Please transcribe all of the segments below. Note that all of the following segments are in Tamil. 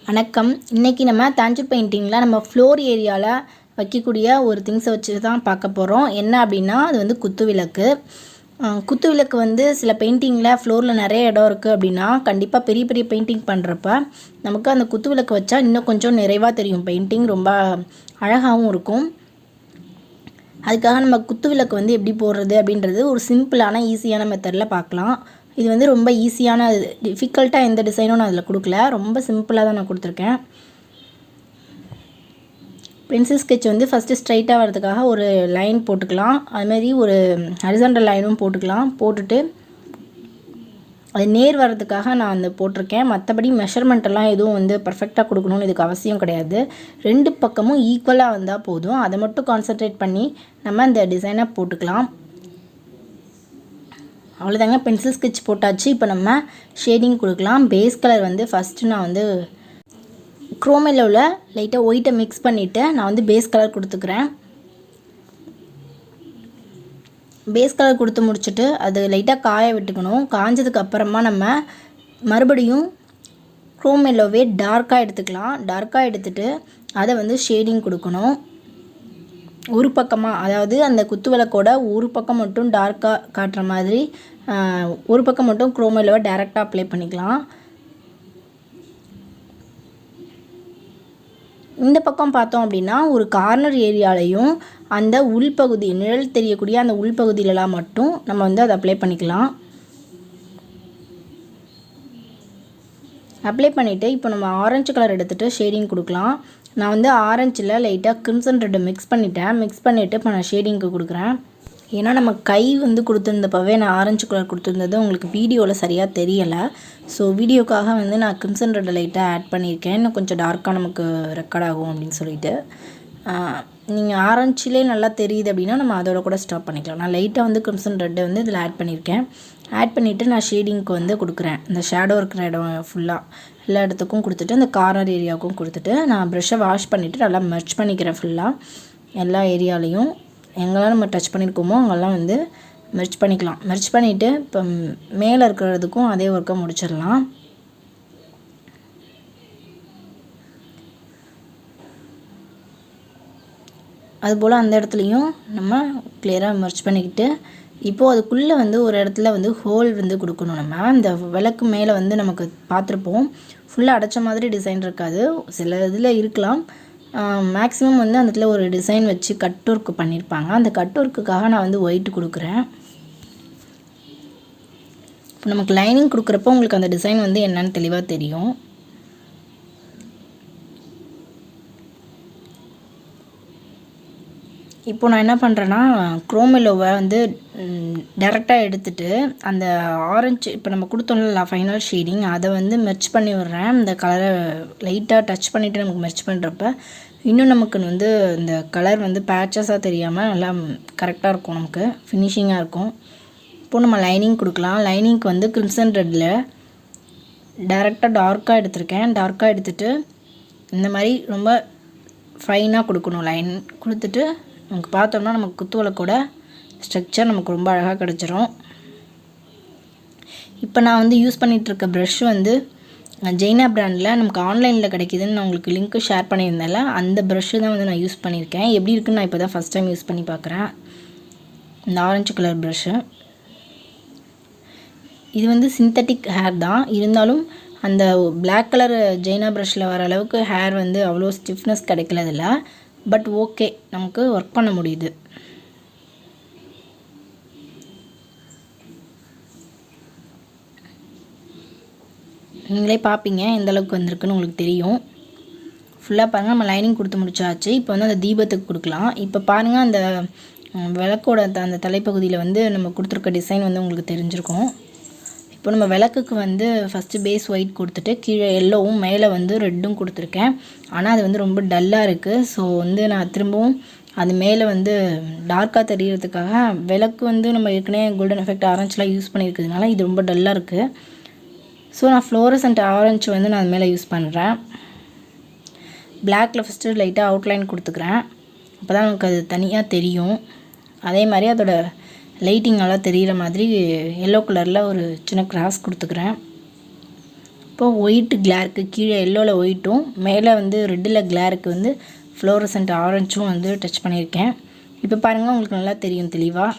வணக்கம். இன்றைக்கி நம்ம தாஞ்சூர் பெயிண்டிங்கில் நம்ம ஃப்ளோர் ஏரியாவில் வைக்கக்கூடிய ஒரு திங்ஸை வச்சு தான் பார்க்க போகிறோம். என்ன அப்படின்னா அது வந்து குத்துவிளக்கு. குத்துவிளக்கு வந்து சில பெயிண்டிங்கில் ஃப்ளோரில் நிறைய இடம் இருக்குது அப்படின்னா கண்டிப்பாக பெரிய பெரிய பெயிண்டிங் பண்ணுறப்ப நமக்கு அந்த குத்துவிளக்கு வச்சா இன்னும் கொஞ்சம் நிறைவாக தெரியும். பெயிண்டிங் ரொம்ப அழகாகவும் இருக்கும். அதுக்காக நம்ம குத்துவிளக்கு வந்து எப்படி போடுறது அப்படின்றது ஒரு சிம்பிளான ஈஸியான மெத்தடில் பார்க்கலாம். இது வந்து ரொம்ப ஈஸியான டிஃபிகல்ட்டாக எந்த டிசைனும் நான் அதில் கொடுக்கல, ரொம்ப சிம்பிளாக தான் நான் கொடுத்துருக்கேன். பென்சில் ஸ்கெட்ச் வந்து ஃபஸ்ட்டு ஸ்ட்ரைட்டாக வரதுக்காக ஒரு லைன் போட்டுக்கலாம். அதுமாரி ஒரு ஹரிசாண்டல் லைனும் போட்டுக்கலாம். போட்டுட்டு அது நேர் வர்றதுக்காக நான் அந்த போட்டிருக்கேன். மற்றபடி மெஷர்மெண்ட்டெல்லாம் எதுவும் வந்து பர்ஃபெக்டாக கொடுக்கணும்னு இதுக்கு அவசியம் கிடையாது. ரெண்டு பக்கமும் ஈக்குவலாக வந்தால் போதும். அதை மட்டும் கான்சன்ட்ரேட் பண்ணி நம்ம இந்த டிசைனை போட்டுக்கலாம். அவ்வளோதாங்க, பென்சில் ஸ்கெட்ச் போட்டாச்சு. இப்போ நம்ம ஷேடிங் கொடுக்கலாம். பேஸ் கலர் வந்து ஃபஸ்ட்டு நான் வந்து குரோமெல்லோவில் லைட்டாக ஒயிட்டை மிக்ஸ் பண்ணிவிட்டு நான் வந்து பேஸ் கலர் கொடுத்துக்கிறேன். பேஸ் கலர் கொடுத்து முடிச்சுட்டு அது லைட்டாக காய விட்டுக்கணும். காஞ்சதுக்கு அப்புறமா நம்ம மறுபடியும் குரோமெல்லோவே டார்க்காக எடுத்துக்கலாம். டார்க்காக எடுத்துகிட்டு அதை வந்து ஷேடிங் கொடுக்கணும். ஒரு பக்கமாக, அதாவது அந்த குத்துவிளக்கோட ஒரு பக்கம் மட்டும் டார்க்காக காட்டுற மாதிரி ஒரு பக்கம் மட்டும் குரோமெல்லோவை டைரெக்டாக அப்ளை பண்ணிக்கலாம். இந்த பக்கம் பார்த்தோம் அப்படின்னா ஒரு கார்னர் ஏரியாலையும் அந்த உள்பகுதி நிழல் தெரியக்கூடிய அந்த உள்பகுதியிலலாம் மட்டும் நம்ம வந்து அதை அப்ளை பண்ணிக்கலாம். அப்ளை பண்ணிவிட்டு இப்போ நம்ம ஆரஞ்சு கலர் எடுத்துகிட்டு ஷேடிங் கொடுக்கலாம். நான் வந்து ஆரஞ்சில் லைட்டாக கிரிம்சன் ரெட்டு மிக்ஸ் பண்ணிவிட்டு இப்போ நான் ஷேடிங்க்கு கொடுக்குறேன். ஏன்னா நம்ம கை வந்து கொடுத்துருந்தப்பவே நான் ஆரஞ்சு கலர் கொடுத்துருந்தது உங்களுக்கு வீடியோவில் சரியாக தெரியலை. ஸோ வீடியோக்காக வந்து நான் கிரிம்சன் ரெட்டை லைட்டாக ஆட் பண்ணியிருக்கேன். இன்னும் கொஞ்சம் டார்க்காக நமக்கு ரெக்கார்ட் ஆகும் அப்படின்னு சொல்லிட்டு. நீங்கள் ஆரஞ்சிலே நல்லா தெரியுது அப்படின்னா நம்ம அதோட கூட ஸ்டாப் பண்ணிக்கலாம். நான் லைட்டாக வந்து கிரிம்சன் ரெட்டை வந்து இதில் ஆட் பண்ணியிருக்கேன். ஆட் பண்ணிவிட்டு நான் ஷேடிங்க்கு வந்து கொடுக்குறேன். இந்த ஷேடோ இருக்கிற இடம் ஃபுல்லாக எல்லா இடத்துக்கும் கொடுத்துட்டு அந்த கார்னர் ஏரியாவுக்கும் கொடுத்துட்டு நான் ப்ரெஷ்ஷை வாஷ் பண்ணிவிட்டு நல்லா மெர்ச் பண்ணிக்கிறேன். ஃபுல்லாக எல்லா ஏரியாலையும் எங்கெல்லாம் நம்ம டச் பண்ணியிருக்கோமோ அங்கெல்லாம் வந்து மெர்ச் பண்ணிக்கலாம். மெர்ச் பண்ணிவிட்டு இப்போ மேலே இருக்கிறதுக்கும் அதே ஒர்க்கை முடிச்சிடலாம். அதுபோல் அந்த இடத்துலையும் நம்ம கிளியராக மெர்ச் பண்ணிக்கிட்டு இப்போது அதுக்குள்ளே வந்து ஒரு இடத்துல வந்து ஹோல் வந்து கொடுக்கணும். நம்ம அந்த விளக்கு மேலே வந்து நமக்கு பார்த்துருப்போம் ஃபுல்லாக அடைச்ச மாதிரி டிசைன் இருக்காது, சில இதில் இருக்கலாம். மேக்ஸிமம் வந்து அந்த இடத்துல ஒரு டிசைன் வச்சு கட் ஒர்க்கு பண்ணியிருப்பாங்க. அந்த கட் ஒர்க்குக்காக நான் வந்து ஒயிட் கொடுக்குறேன். இப்போ நமக்கு லைனிங் கொடுக்குறப்போ உங்களுக்கு அந்த டிசைன் வந்து என்னன்னு தெளிவாக தெரியும். இப்போ நான் என்ன பண்ணுறேன்னா குரோமெல்லோவை வந்து டேரெக்டாக எடுத்துகிட்டு அந்த ஆரஞ்சு இப்போ நம்ம கொடுத்தோம்ல ஃபைனல் ஷேடிங் அதை வந்து மெர்ச் பண்ணி விடுறேன். இந்த கலரை லைட்டாக டச் பண்ணிவிட்டு நமக்கு மெர்ச் பண்ணுறப்ப இன்னும் நமக்கு வந்து இந்த கலர் வந்து பேச்சஸாக தெரியாமல் நல்லா கரெக்டாக இருக்கும், நமக்கு ஃபினிஷிங்காக இருக்கும். இப்போது நம்ம லைனிங் கொடுக்கலாம். லைனிங்க்கு வந்து கிரிம்சன் ரெட்டில் டேரெக்டாக டார்க்காக எடுத்திருக்கேன். டார்க்காக எடுத்துகிட்டு இந்த மாதிரி ரொம்ப ஃபைனாக கொடுக்கணும். லைன் கொடுத்துட்டு நமக்கு பார்த்தோம்னா நமக்கு குத்துவிளக்கோட ஸ்ட்ரக்சர் நமக்கு ரொம்ப அழகாக கிடச்சிரும். இப்போ நான் வந்து யூஸ் பண்ணிகிட்ருக்க ப்ரஷ் வந்து ஜெய்னா பிராண்டில் நமக்கு ஆன்லைனில் கிடைக்கிதுன்னு நான் உங்களுக்கு லிங்க்கு ஷேர் பண்ணியிருந்தேன்ல, அந்த ப்ரஷ்ஷு தான் வந்து நான் யூஸ் பண்ணியிருக்கேன். எப்படி இருக்குன்னு நான் இப்போ தான் ஃபஸ்ட் டைம் யூஸ் பண்ணி பார்க்குறேன். இந்த ஆரஞ்சு கலர் ப்ரஷ்ஷு இது வந்து சிந்தட்டிக் ஹேர் தான், இருந்தாலும் அந்த பிளாக் கலர் ஜெய்னா ப்ரஷ்ஷில் வர அளவுக்கு ஹேர் வந்து அவ்வளோ ஸ்டிஃப்னஸ் கிடைக்கல இதில். பட் ஓகே, நமக்கு ஒர்க் பண்ண முடியுது. நீங்களே பார்ப்பீங்க எந்த அளவுக்கு வந்திருக்குன்னு உங்களுக்கு தெரியும். ஃபுல்லாக பாருங்கள், நம்ம லைனிங் கொடுத்து முடிச்சாச்சு. இப்போ வந்து அந்த தீபத்துக்கு கொடுக்கலாம். இப்போ பாருங்கள், அந்த விளக்கோட அந்த தலைப்பகுதியில் வந்து நம்ம கொடுத்துருக்க டிசைன் வந்து உங்களுக்கு தெரிஞ்சிருக்கும். இப்போ நம்ம விளக்குக்கு வந்து ஃபஸ்ட்டு பேஸ் ஒயிட் கொடுத்துட்டு கீழே எல்லோவும் மேலே வந்து ரெட்டும் கொடுத்துருக்கேன். ஆனால் அது வந்து ரொம்ப டல்லாக இருக்குது. ஸோ வந்து நான் திரும்பவும் அது மேலே வந்து டார்க்காக தெரியறதுக்காக விளக்கு வந்து நம்ம ஏற்கனவே கோல்டன் எஃபெக்ட் ஆரஞ்சுலாம் யூஸ் பண்ணியிருக்கிறதுனால இது ரொம்ப டல்லாக இருக்குது. ஸோ நான் ஃப்ளோரசன்ட் ஆரஞ்சு வந்து நான் அது மேலே யூஸ் பண்ணுறேன். பிளாக்கில் ஃபஸ்ட்டு லைட்டாக அவுட்லைன் கொடுத்துக்கிறேன். அப்போ தான் நமக்கு அது தனியாக தெரியும். அதே மாதிரி அதோட லைட்டிங் நல்லா தெரிகிற மாதிரி எல்லோ கலரில் ஒரு சின்ன கிராஸ் கொடுத்துக்கிறேன். இப்போ ஒயிட் கிளாருக்கு கீழே எல்லோவில் ஒயிட்டும் மேலே வந்து ரெட்டில் கிளாருக்கு வந்து ஃப்ளோரசன்ட் ஆரஞ்சும் வந்து டச் பண்ணியிருக்கேன். இப்போ பாருங்கள், உங்களுக்கு நல்லா தெரியும் தெளிவாக.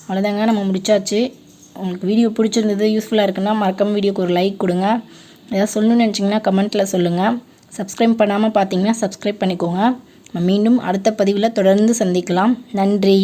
அவ்வளோதாங்க, நம்ம முடிச்சாச்சு. உங்களுக்கு வீடியோ பிடிச்சிருந்தது, யூஸ்ஃபுல்லாக இருக்குன்னா மறக்காம வீடியோக்கு ஒரு லைக் கொடுங்க. ஏதாவது சொல்லணும்னு நினச்சிங்கன்னா கமெண்ட்டில் சொல்லுங்கள். சப்ஸ்கிரைப் பண்ணாமல் பார்த்தீங்கன்னா சப்ஸ்கிரைப் பண்ணிக்கோங்க. மீண்டும் அடுத்த பதிவில் தொடர்ந்து சந்திக்கலாம். நன்றி.